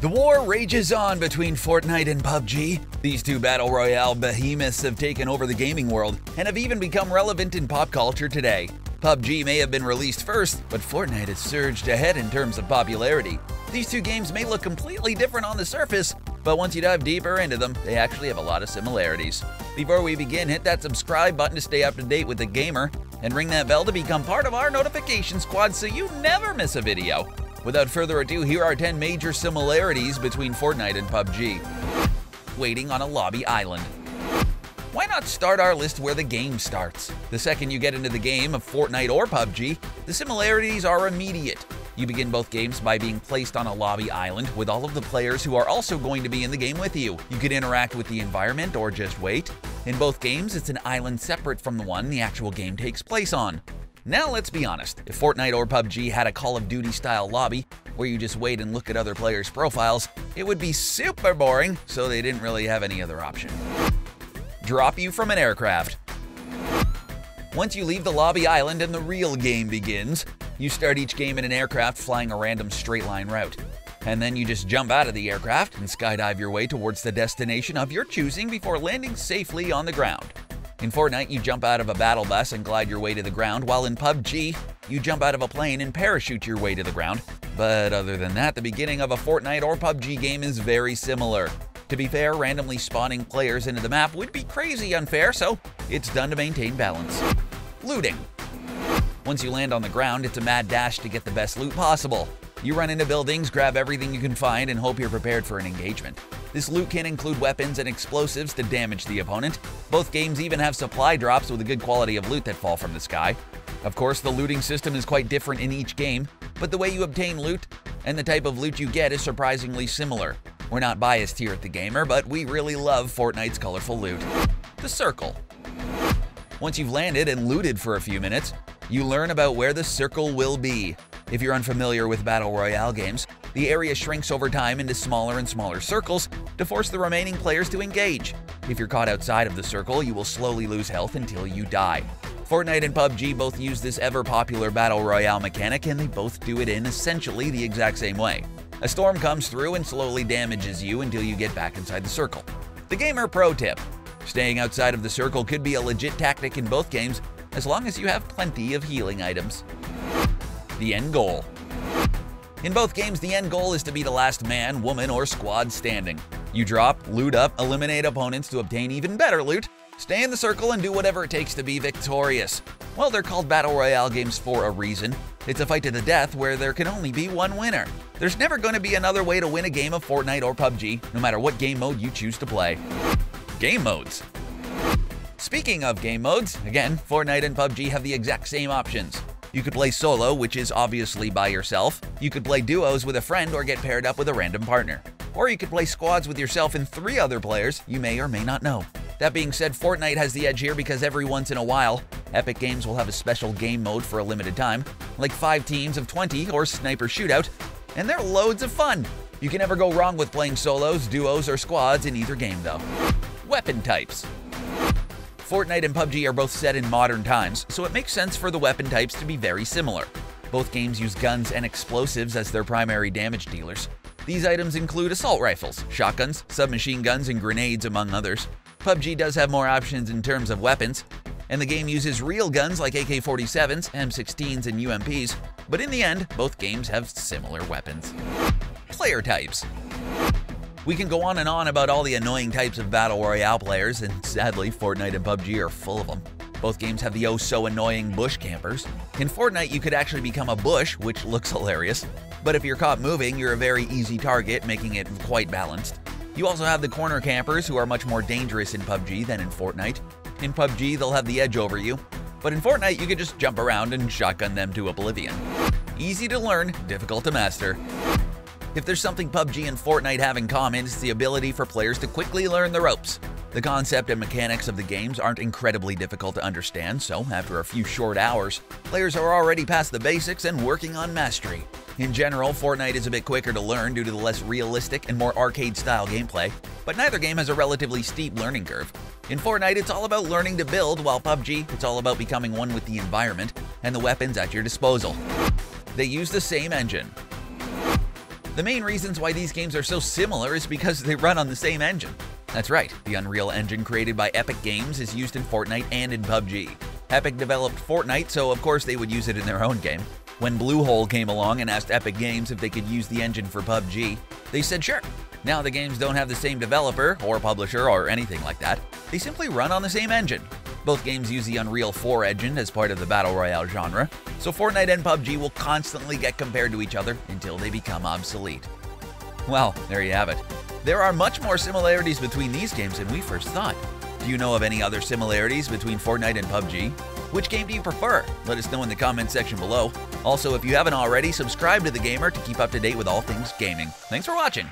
The war rages on between Fortnite and PUBG. These two battle royale behemoths have taken over the gaming world and have even become relevant in pop culture today. PUBG may have been released first, but Fortnite has surged ahead in terms of popularity. These two games may look completely different on the surface, but once you dive deeper into them, they actually have a lot of similarities. Before we begin, hit that subscribe button to stay up to date with The Gamer, and ring that bell to become part of our notification squad so you never miss a video. Without further ado, here are 10 major similarities between Fortnite and PUBG. Waiting on a lobby island. Why not start our list where the game starts? The second you get into the game of Fortnite or PUBG, the similarities are immediate. You begin both games by being placed on a lobby island with all of the players who are also going to be in the game with you. You could interact with the environment or just wait. In both games, it's an island separate from the one the actual game takes place on. Now let's be honest, if Fortnite or PUBG had a Call of Duty style lobby where you just wait and look at other players' profiles, it would be super boring, so they didn't really have any other option. Drop you from an aircraft. Once you leave the lobby island and the real game begins, you start each game in an aircraft flying a random straight line route. And then you just jump out of the aircraft and skydive your way towards the destination of your choosing before landing safely on the ground. In Fortnite, you jump out of a battle bus and glide your way to the ground, while in PUBG, you jump out of a plane and parachute your way to the ground. But other than that, the beginning of a Fortnite or PUBG game is very similar. To be fair, randomly spawning players into the map would be crazy unfair, so it's done to maintain balance. Looting. Once you land on the ground, it's a mad dash to get the best loot possible. You run into buildings, grab everything you can find, and hope you're prepared for an engagement. This loot can include weapons and explosives to damage the opponent. Both games even have supply drops with a good quality of loot that fall from the sky. Of course, the looting system is quite different in each game, but the way you obtain loot and the type of loot you get is surprisingly similar. We're not biased here at The Gamer, but we really love Fortnite's colorful loot. The circle. Once you've landed and looted for a few minutes, you learn about where the circle will be. If you're unfamiliar with battle royale games, the area shrinks over time into smaller and smaller circles to force the remaining players to engage. If you're caught outside of the circle, you will slowly lose health until you die. Fortnite and PUBG both use this ever-popular battle royale mechanic, and they both do it in essentially the exact same way. A storm comes through and slowly damages you until you get back inside the circle. The Gamer Pro Tip: staying outside of the circle could be a legit tactic in both games, as long as you have plenty of healing items. The end goal. In both games, the end goal is to be the last man, woman, or squad standing. You drop, loot up, eliminate opponents to obtain even better loot, stay in the circle, and do whatever it takes to be victorious. Well, they're called battle royale games for a reason. It's a fight to the death where there can only be one winner. There's never going to be another way to win a game of Fortnite or PUBG, no matter what game mode you choose to play. Game modes. Speaking of game modes, again, Fortnite and PUBG have the exact same options. You could play solo, which is obviously by yourself. You could play duos with a friend or get paired up with a random partner. Or you could play squads with yourself and 3 other players you may or may not know. That being said, Fortnite has the edge here because every once in a while, Epic Games will have a special game mode for a limited time, like 5 teams of 20 or Sniper Shootout, and they're loads of fun. You can never go wrong with playing solos, duos, or squads in either game though. Weapon types. Fortnite and PUBG are both set in modern times, so it makes sense for the weapon types to be very similar. Both games use guns and explosives as their primary damage dealers. These items include assault rifles, shotguns, submachine guns, and grenades, among others. PUBG does have more options in terms of weapons, and the game uses real guns like AK-47s, M16s, and UMPs, but in the end, both games have similar weapons. Player types. We can go on and on about all the annoying types of battle royale players, and sadly, Fortnite and PUBG are full of them. Both games have the oh-so-annoying bush campers. In Fortnite, you could actually become a bush, which looks hilarious, but if you're caught moving, you're a very easy target, making it quite balanced. You also have the corner campers, who are much more dangerous in PUBG than in Fortnite. In PUBG, they'll have the edge over you, but in Fortnite, you could just jump around and shotgun them to oblivion. Easy to learn, difficult to master. If there's something PUBG and Fortnite have in common, it's the ability for players to quickly learn the ropes. The concept and mechanics of the games aren't incredibly difficult to understand, so after a few short hours, players are already past the basics and working on mastery. In general, Fortnite is a bit quicker to learn due to the less realistic and more arcade-style gameplay, but neither game has a relatively steep learning curve. In Fortnite, it's all about learning to build, while PUBG, it's all about becoming one with the environment and the weapons at your disposal. They use the same engine. The main reasons why these games are so similar is because they run on the same engine. That's right, the Unreal Engine created by Epic Games is used in Fortnite and in PUBG. Epic developed Fortnite, so of course they would use it in their own game. When Bluehole came along and asked Epic Games if they could use the engine for PUBG, they said sure. Now the games don't have the same developer or publisher or anything like that. They simply run on the same engine. Both games use the Unreal 4 engine as part of the Battle Royale genre, so Fortnite and PUBG will constantly get compared to each other until they become obsolete. Well, there you have it. There are much more similarities between these games than we first thought. Do you know of any other similarities between Fortnite and PUBG? Which game do you prefer? Let us know in the comment section below. Also, if you haven't already, subscribe to The Gamer to keep up to date with all things gaming. Thanks for watching!